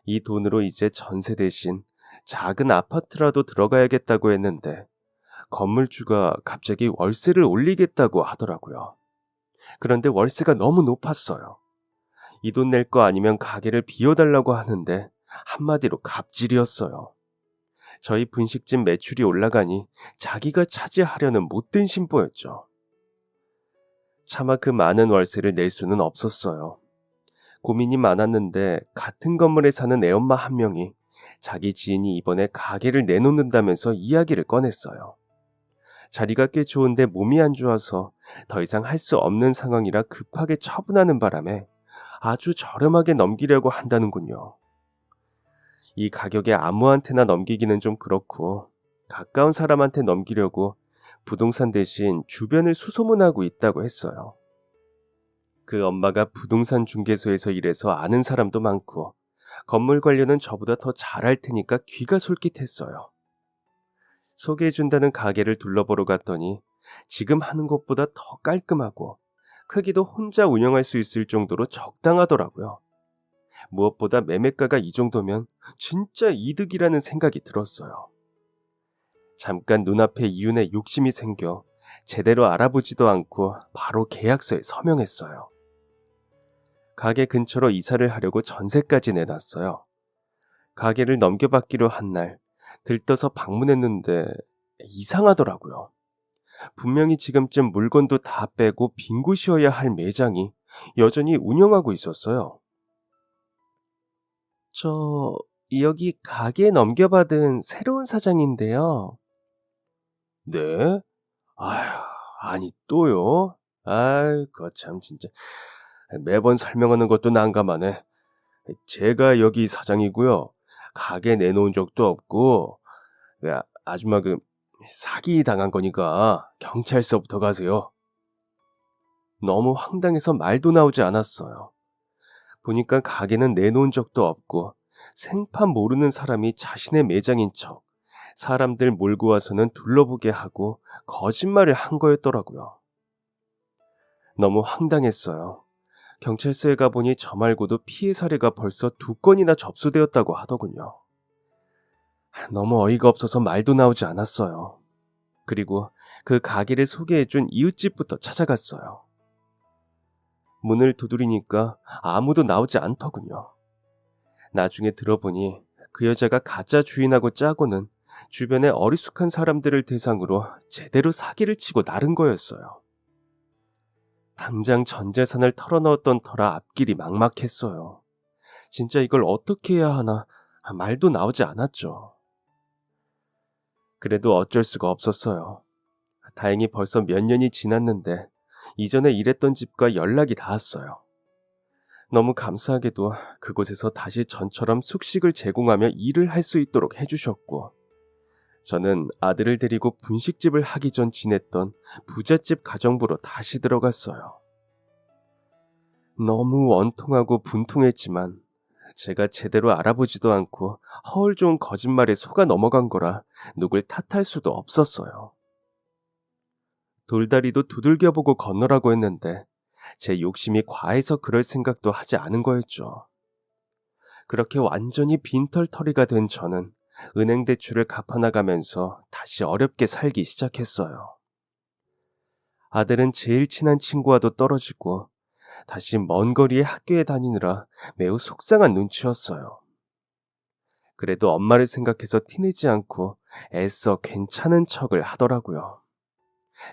이 돈으로 이제 전세 대신 작은 아파트라도 들어가야겠다고 했는데 건물주가 갑자기 월세를 올리겠다고 하더라고요. 그런데 월세가 너무 높았어요. 이 돈 낼 거 아니면 가게를 비워달라고 하는데 한마디로 갑질이었어요. 저희 분식집 매출이 올라가니 자기가 차지하려는 못된 심보였죠. 차마 그 많은 월세를 낼 수는 없었어요. 고민이 많았는데 같은 건물에 사는 애엄마 한 명이 자기 지인이 이번에 가게를 내놓는다면서 이야기를 꺼냈어요. 자리가 꽤 좋은데 몸이 안 좋아서 더 이상 할 수 없는 상황이라 급하게 처분하는 바람에 아주 저렴하게 넘기려고 한다는군요. 이 가격에 아무한테나 넘기기는 좀 그렇고 가까운 사람한테 넘기려고 부동산 대신 주변을 수소문하고 있다고 했어요. 그 엄마가 부동산 중개소에서 일해서 아는 사람도 많고 건물 관리는 저보다 더 잘할 테니까 귀가 솔깃했어요. 소개해준다는 가게를 둘러보러 갔더니 지금 하는 것보다 더 깔끔하고 크기도 혼자 운영할 수 있을 정도로 적당하더라고요. 무엇보다 매매가가 이 정도면 진짜 이득이라는 생각이 들었어요. 잠깐 눈앞에 이윤에 욕심이 생겨 제대로 알아보지도 않고 바로 계약서에 서명했어요. 가게 근처로 이사를 하려고 전세까지 내놨어요. 가게를 넘겨받기로 한 날 들떠서 방문했는데 이상하더라고요. 분명히 지금쯤 물건도 다 빼고 빈 곳이어야 할 매장이 여전히 운영하고 있었어요. 여기 가게 넘겨받은 새로운 사장인데요. 네? 아휴, 아니 또요? 아이, 거참 진짜. 매번 설명하는 것도 난감하네. 제가 여기 사장이고요. 가게 내놓은 적도 없고, 아줌마 사기 당한 거니까 경찰서부터 가세요. 너무 황당해서 말도 나오지 않았어요. 보니까 가게는 내놓은 적도 없고 생판 모르는 사람이 자신의 매장인 척 사람들 몰고 와서는 둘러보게 하고 거짓말을 한 거였더라고요. 너무 황당했어요. 경찰서에 가보니 저 말고도 피해 사례가 벌써 2건이나 접수되었다고 하더군요. 너무 어이가 없어서 말도 나오지 않았어요. 그리고 그 가게를 소개해준 이웃집부터 찾아갔어요. 문을 두드리니까 아무도 나오지 않더군요. 나중에 들어보니 그 여자가 가짜 주인하고 짜고는 주변의 어리숙한 사람들을 대상으로 제대로 사기를 치고 나른 거였어요. 당장 전 재산을 털어넣었던 터라 앞길이 막막했어요. 진짜 이걸 어떻게 해야 하나 말도 나오지 않았죠. 그래도 어쩔 수가 없었어요. 다행히 벌써 몇 년이 지났는데 이전에 일했던 집과 연락이 닿았어요. 너무 감사하게도 그곳에서 다시 전처럼 숙식을 제공하며 일을 할 수 있도록 해주셨고, 저는 아들을 데리고 분식집을 하기 전 지냈던 부잣집 가정부로 다시 들어갔어요. 너무 원통하고 분통했지만 제가 제대로 알아보지도 않고 허울 좋은 거짓말에 속아 넘어간 거라 누굴 탓할 수도 없었어요. 돌다리도 두들겨보고 건너라고 했는데 제 욕심이 과해서 그럴 생각도 하지 않은 거였죠. 그렇게 완전히 빈털터리가 된 저는 은행 대출을 갚아나가면서 다시 어렵게 살기 시작했어요. 아들은 제일 친한 친구와도 떨어지고 다시 먼 거리의 학교에 다니느라 매우 속상한 눈치였어요. 그래도 엄마를 생각해서 티내지 않고 애써 괜찮은 척을 하더라고요.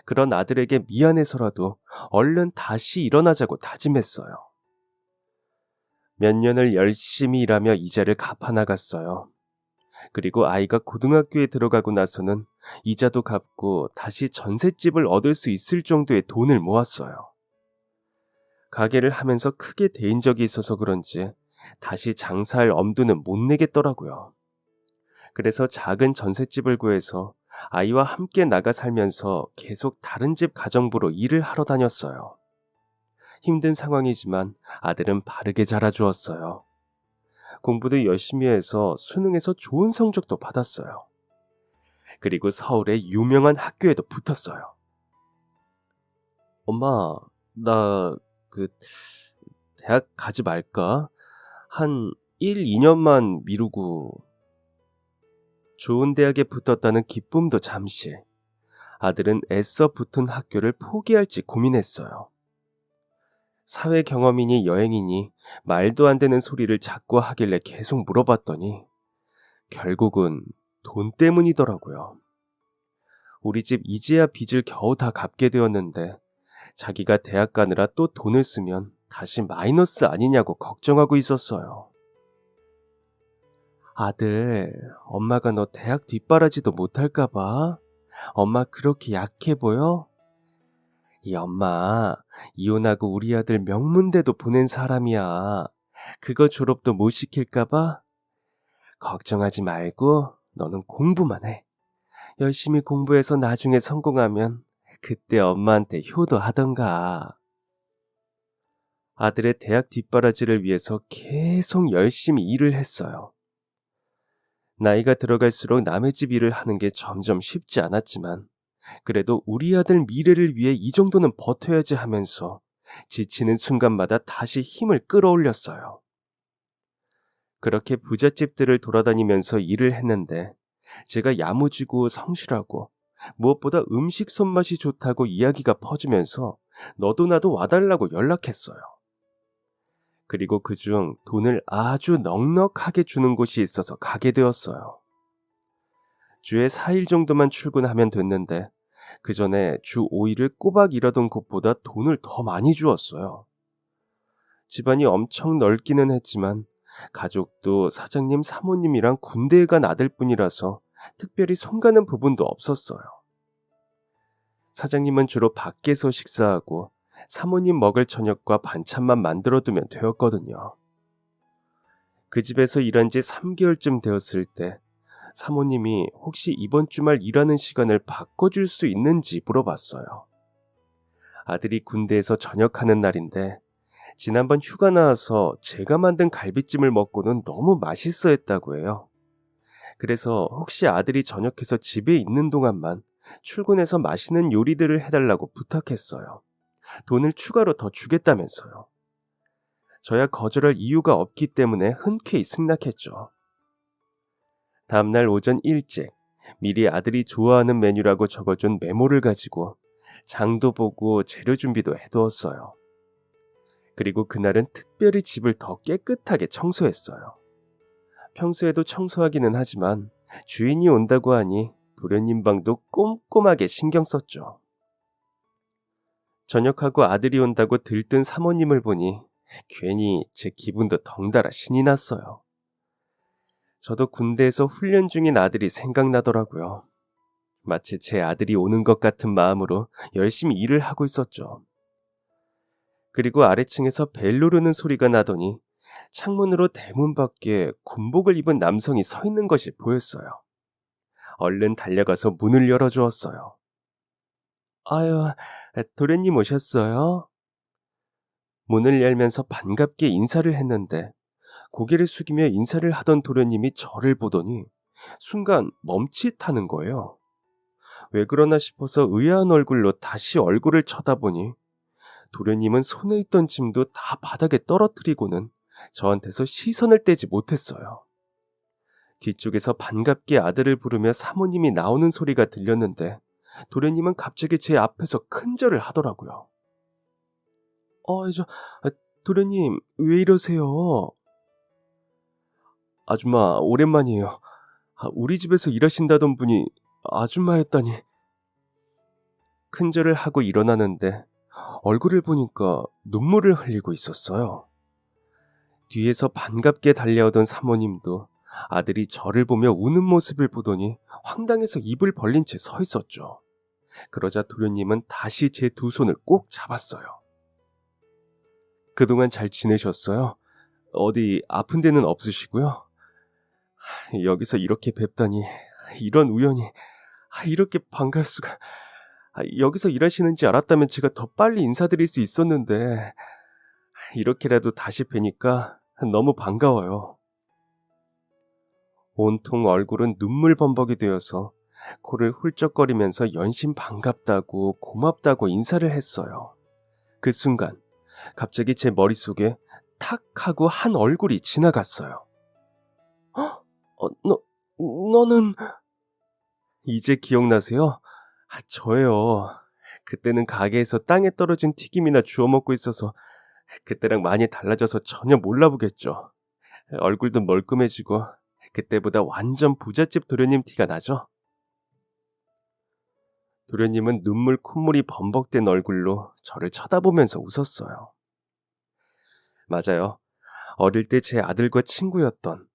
그런 아들에게 미안해서라도 얼른 다시 일어나자고 다짐했어요. 몇 년을 열심히 일하며 이자를 갚아나갔어요. 그리고 아이가 고등학교에 들어가고 나서는 이자도 갚고 다시 전셋집을 얻을 수 있을 정도의 돈을 모았어요. 가게를 하면서 크게 데인 적이 있어서 그런지 다시 장사할 엄두는 못 내겠더라고요. 그래서 작은 전셋집을 구해서 아이와 함께 나가 살면서 계속 다른 집 가정부로 일을 하러 다녔어요. 힘든 상황이지만 아들은 바르게 자라주었어요. 공부도 열심히 해서 수능에서 좋은 성적도 받았어요. 그리고 서울의 유명한 학교에도 붙었어요. 엄마, 나 대학 가지 말까? 한 1, 2년만 미루고. 좋은 대학에 붙었다는 기쁨도 잠시. 아들은 애써 붙은 학교를 포기할지 고민했어요. 사회 경험이니 여행이니 말도 안 되는 소리를 자꾸 하길래 계속 물어봤더니 결국은 돈 때문이더라고요. 우리 집 이제야 빚을 겨우 다 갚게 되었는데 자기가 대학 가느라 또 돈을 쓰면 다시 마이너스 아니냐고 걱정하고 있었어요. 아들, 엄마가 너 대학 뒷바라지도 못할까봐? 엄마 그렇게 약해 보여? 이 엄마, 이혼하고 우리 아들 명문대도 보낸 사람이야. 그거 졸업도 못 시킬까봐? 걱정하지 말고 너는 공부만 해. 열심히 공부해서 나중에 성공하면 그때 엄마한테 효도하던가. 아들의 대학 뒷바라지를 위해서 계속 열심히 일을 했어요. 나이가 들어갈수록 남의 집 일을 하는 게 점점 쉽지 않았지만 그래도 우리 아들 미래를 위해 이 정도는 버텨야지 하면서 지치는 순간마다 다시 힘을 끌어올렸어요. 그렇게 부잣집들을 돌아다니면서 일을 했는데 제가 야무지고 성실하고 무엇보다 음식 손맛이 좋다고 이야기가 퍼지면서 너도 나도 와달라고 연락했어요. 그리고 그중 돈을 아주 넉넉하게 주는 곳이 있어서 가게 되었어요. 주에 4일 정도만 출근하면 됐는데 그 전에 주 5일을 꼬박 일하던 곳보다 돈을 더 많이 주었어요. 집안이 엄청 넓기는 했지만 가족도 사장님 사모님이랑 군대에 간 아들뿐이라서 특별히 손가는 부분도 없었어요. 사장님은 주로 밖에서 식사하고 사모님 먹을 저녁과 반찬만 만들어두면 되었거든요. 그 집에서 일한 지 3개월쯤 되었을 때 사모님이 혹시 이번 주말 일하는 시간을 바꿔줄 수 있는지 물어봤어요. 아들이 군대에서 전역하는 날인데 지난번 휴가 나와서 제가 만든 갈비찜을 먹고는 너무 맛있어 했다고 해요. 그래서 혹시 아들이 전역해서 집에 있는 동안만 출근해서 맛있는 요리들을 해달라고 부탁했어요. 돈을 추가로 더 주겠다면서요. 저야 거절할 이유가 없기 때문에 흔쾌히 승낙했죠. 다음날 오전 일찍 미리 아들이 좋아하는 메뉴라고 적어준 메모를 가지고 장도 보고 재료 준비도 해두었어요. 그리고 그날은 특별히 집을 더 깨끗하게 청소했어요. 평소에도 청소하기는 하지만 주인이 온다고 하니 도련님 방도 꼼꼼하게 신경 썼죠. 저녁하고 아들이 온다고 들뜬 사모님을 보니 괜히 제 기분도 덩달아 신이 났어요. 저도 군대에서 훈련 중인 아들이 생각나더라고요. 마치 제 아들이 오는 것 같은 마음으로 열심히 일을 하고 있었죠. 그리고 아래층에서 벨 누르는 소리가 나더니 창문으로 대문 밖에 군복을 입은 남성이 서 있는 것이 보였어요. 얼른 달려가서 문을 열어주었어요. 아유, 도련님 오셨어요? 문을 열면서 반갑게 인사를 했는데 고개를 숙이며 인사를 하던 도련님이 저를 보더니 순간 멈칫하는 거예요. 왜 그러나 싶어서 의아한 얼굴로 다시 얼굴을 쳐다보니 도련님은 손에 있던 짐도 다 바닥에 떨어뜨리고는 저한테서 시선을 떼지 못했어요. 뒤쪽에서 반갑게 아들을 부르며 사모님이 나오는 소리가 들렸는데 도련님은 갑자기 제 앞에서 큰절을 하더라고요. 도련님 왜 이러세요? 아줌마 오랜만이에요. 우리 집에서 일하신다던 분이 아줌마였다니. 큰절을 하고 일어나는데 얼굴을 보니까 눈물을 흘리고 있었어요. 뒤에서 반갑게 달려오던 사모님도 아들이 저를 보며 우는 모습을 보더니 황당해서 입을 벌린 채 서 있었죠. 그러자 도련님은 다시 제 두 손을 꼭 잡았어요. 그동안 잘 지내셨어요? 어디 아픈 데는 없으시고요? 여기서 이렇게 뵙다니, 이런 우연이, 이렇게 반갈 수가. 여기서 일하시는지 알았다면 제가 더 빨리 인사드릴 수 있었는데 이렇게라도 다시 뵈니까 너무 반가워요. 온통 얼굴은 눈물 범벅이 되어서 코를 훌쩍거리면서 연신 반갑다고 고맙다고 인사를 했어요. 그 순간 갑자기 제 머릿속에 탁 하고 한 얼굴이 지나갔어요. 너는... 이제 기억나세요? 저예요. 그때는 가게에서 땅에 떨어진 튀김이나 주워 먹고 있어서 그때랑 많이 달라져서 전혀 몰라보겠죠. 얼굴도 멀끔해지고 그때보다 완전 부잣집 도련님 티가 나죠? 도련님은 눈물 콧물이 범벅된 얼굴로 저를 쳐다보면서 웃었어요. 맞아요. 어릴 때 제 아들과 친구였던,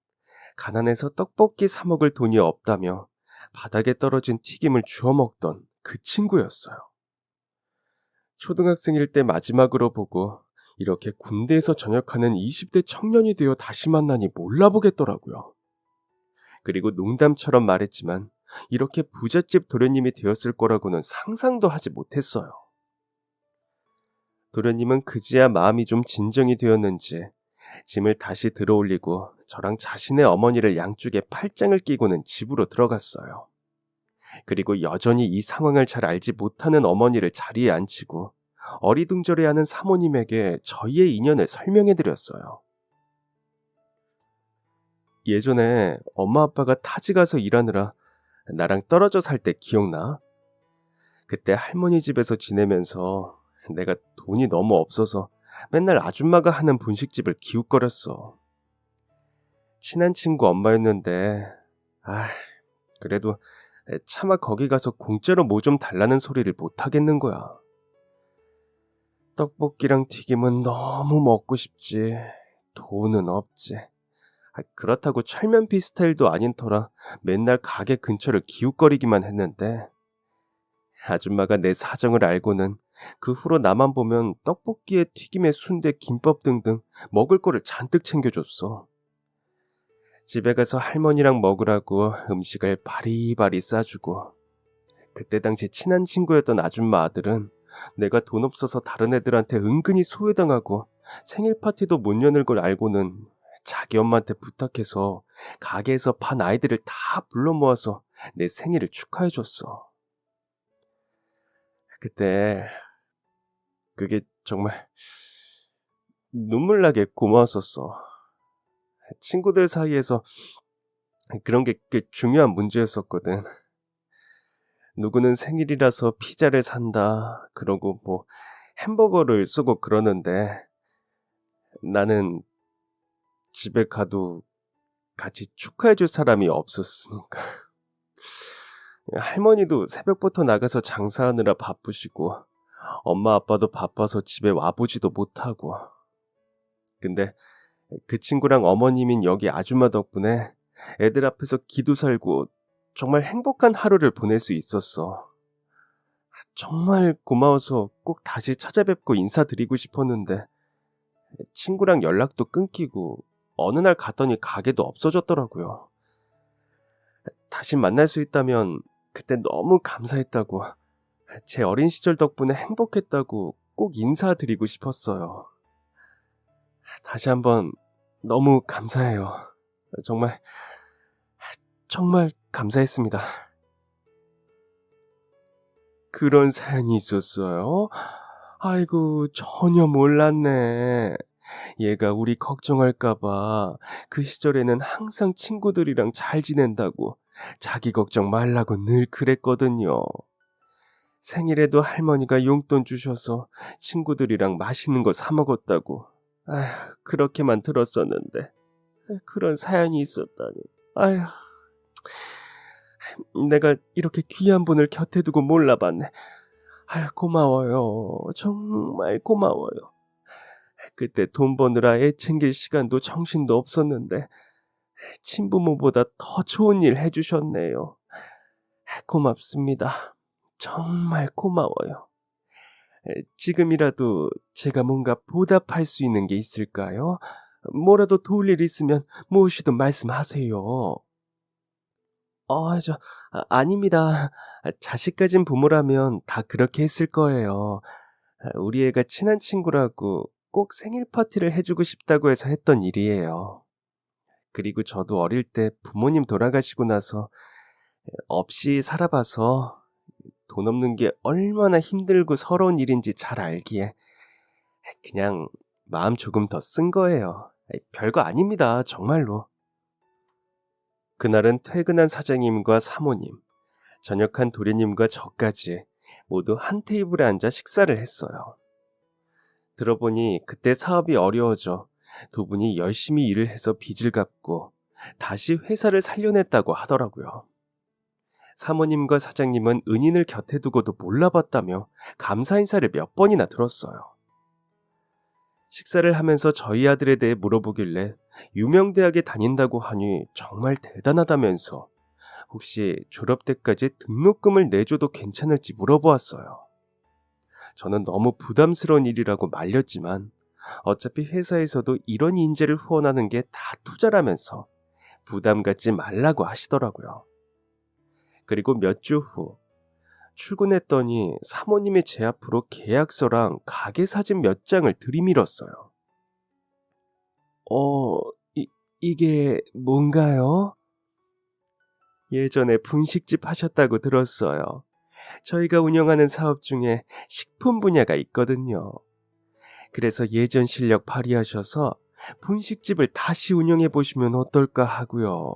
가난해서 떡볶이 사 먹을 돈이 없다며 바닥에 떨어진 튀김을 주워 먹던 그 친구였어요. 초등학생일 때 마지막으로 보고 이렇게 군대에서 전역하는 20대 청년이 되어 다시 만나니 몰라보겠더라고요. 그리고 농담처럼 말했지만 이렇게 부잣집 도련님이 되었을 거라고는 상상도 하지 못했어요. 도련님은 그제야 마음이 좀 진정이 되었는지 짐을 다시 들어올리고 저랑 자신의 어머니를 양쪽에 팔짱을 끼고는 집으로 들어갔어요. 그리고 여전히 이 상황을 잘 알지 못하는 어머니를 자리에 앉히고 어리둥절해하는 사모님에게 저희의 인연을 설명해드렸어요. 예전에 엄마 아빠가 타지 가서 일하느라 나랑 떨어져 살 때 기억나? 그때 할머니 집에서 지내면서 내가 돈이 너무 없어서 맨날 아줌마가 하는 분식집을 기웃거렸어. 친한 친구 엄마였는데 그래도 차마 거기 가서 공짜로 뭐 좀 달라는 소리를 못 하겠는 거야. 떡볶이랑 튀김은 너무 먹고 싶지. 돈은 없지. 그렇다고 철면피 스타일도 아닌 터라 맨날 가게 근처를 기웃거리기만 했는데 아줌마가 내 사정을 알고는 그 후로 나만 보면 떡볶이에 튀김에 순대 김밥 등등 먹을 거를 잔뜩 챙겨줬어. 집에 가서 할머니랑 먹으라고 음식을 바리바리 싸주고 그때 당시 친한 친구였던 아줌마 아들은 내가 돈 없어서 다른 애들한테 은근히 소외당하고 생일 파티도 못 여는 걸 알고는 자기 엄마한테 부탁해서 가게에서 반 아이들을 다 불러 모아서 내 생일을 축하해줬어. 그때 그게 정말 눈물 나게 고마웠었어. 친구들 사이에서 그런 게 꽤 중요한 문제였었거든. 누구는 생일이라서 피자를 산다. 그러고 뭐 햄버거를 쏘고 그러는데 나는 집에 가도 같이 축하해줄 사람이 없었으니까. 할머니도 새벽부터 나가서 장사하느라 바쁘시고 엄마 아빠도 바빠서 집에 와보지도 못하고. 근데 그 친구랑 어머님인 여기 아줌마 덕분에 애들 앞에서 기도 살고 정말 행복한 하루를 보낼 수 있었어. 정말 고마워서 꼭 다시 찾아뵙고 인사드리고 싶었는데 친구랑 연락도 끊기고 어느 날 갔더니 가게도 없어졌더라고요. 다시 만날 수 있다면 그때 너무 감사했다고, 제 어린 시절 덕분에 행복했다고 꼭 인사드리고 싶었어요. 다시 한번 너무 감사해요. 정말 정말 감사했습니다. 그런 사연이 있었어요? 아이고, 전혀 몰랐네. 얘가 우리 걱정할까봐 그 시절에는 항상 친구들이랑 잘 지낸다고 자기 걱정 말라고 늘 그랬거든요. 생일에도 할머니가 용돈 주셔서 친구들이랑 맛있는 거 사 먹었다고. 아휴, 그렇게만 들었었는데 그런 사연이 있었다니. 아휴, 내가 이렇게 귀한 분을 곁에 두고 몰라봤네. 아휴, 고마워요. 정말 고마워요. 그때 돈 버느라 애 챙길 시간도 정신도 없었는데 친부모보다 더 좋은 일 해주셨네요. 고맙습니다. 정말 고마워요. 지금이라도 제가 뭔가 보답할 수 있는 게 있을까요? 뭐라도 도울 일 있으면 무엇이든 말씀하세요. 아닙니다. 자식 가진 부모라면 다 그렇게 했을 거예요. 우리 애가 친한 친구라고 꼭 생일 파티를 해주고 싶다고 해서 했던 일이에요. 그리고 저도 어릴 때 부모님 돌아가시고 나서 없이 살아봐서 돈 없는 게 얼마나 힘들고 서러운 일인지 잘 알기에 그냥 마음 조금 더 쓴 거예요. 별거 아닙니다, 정말로. 그날은 퇴근한 사장님과 사모님, 전역한 도련님과 저까지 모두 한 테이블에 앉아 식사를 했어요. 들어보니 그때 사업이 어려워져 두 분이 열심히 일을 해서 빚을 갚고 다시 회사를 살려냈다고 하더라고요. 사모님과 사장님은 은인을 곁에 두고도 몰라봤다며 감사 인사를 몇 번이나 들었어요. 식사를 하면서 저희 아들에 대해 물어보길래 유명대학에 다닌다고 하니 정말 대단하다면서 혹시 졸업 때까지 등록금을 내줘도 괜찮을지 물어보았어요. 저는 너무 부담스러운 일이라고 말렸지만 어차피 회사에서도 이런 인재를 후원하는 게 다 투자라면서 부담 갖지 말라고 하시더라고요. 그리고 몇 주 후 출근했더니 사모님이 제 앞으로 계약서랑 가게 사진 몇 장을 들이밀었어요. 이게 뭔가요? 예전에 분식집 하셨다고 들었어요. 저희가 운영하는 사업 중에 식품 분야가 있거든요. 그래서 예전 실력 발휘하셔서 분식집을 다시 운영해 보시면 어떨까 하고요.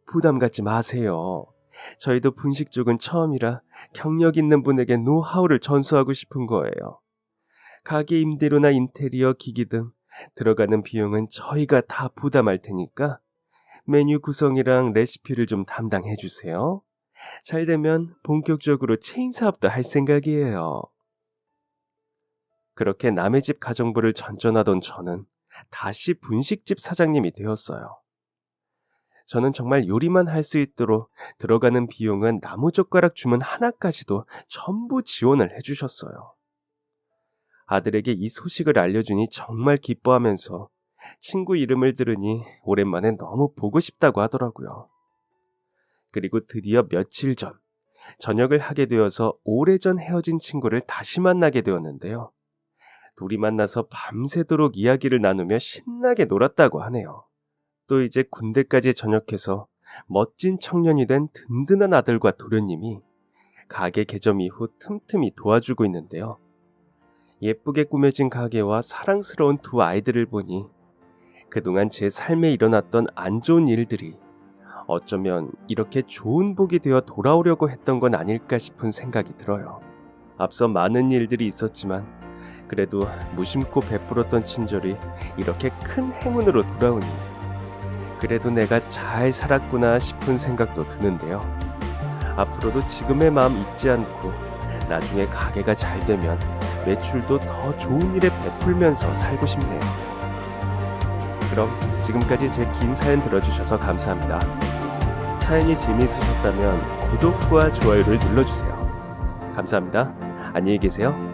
부담 갖지 마세요. 저희도 분식 쪽은 처음이라 경력 있는 분에게 노하우를 전수하고 싶은 거예요. 가게 임대료나 인테리어 기기 등 들어가는 비용은 저희가 다 부담할 테니까 메뉴 구성이랑 레시피를 좀 담당해 주세요. 잘 되면 본격적으로 체인 사업도 할 생각이에요. 그렇게 남의 집 가정부를 전전하던 저는 다시 분식집 사장님이 되었어요. 저는 정말 요리만 할 수 있도록 들어가는 비용은 나무젓가락 주문 하나까지도 전부 지원을 해주셨어요. 아들에게 이 소식을 알려주니 정말 기뻐하면서 친구 이름을 들으니 오랜만에 너무 보고 싶다고 하더라고요. 그리고 드디어 며칠 전 전역을 하게 되어서 오래전 헤어진 친구를 다시 만나게 되었는데요. 둘이 만나서 밤새도록 이야기를 나누며 신나게 놀았다고 하네요. 또 이제 군대까지 전역해서 멋진 청년이 된 든든한 아들과 도련님이 가게 개점 이후 틈틈이 도와주고 있는데요. 예쁘게 꾸며진 가게와 사랑스러운 두 아이들을 보니 그동안 제 삶에 일어났던 안 좋은 일들이 어쩌면 이렇게 좋은 복이 되어 돌아오려고 했던 건 아닐까 싶은 생각이 들어요. 앞서 많은 일들이 있었지만 그래도 무심코 베풀었던 친절이 이렇게 큰 행운으로 돌아오니 그래도 내가 잘 살았구나 싶은 생각도 드는데요. 앞으로도 지금의 마음 잊지 않고 나중에 가게가 잘 되면 매출도 더 좋은 일에 베풀면서 살고 싶네요. 그럼 지금까지 제 긴 사연 들어주셔서 감사합니다. 사연이 재미있으셨다면 구독과 좋아요를 눌러주세요. 감사합니다. 안녕히 계세요.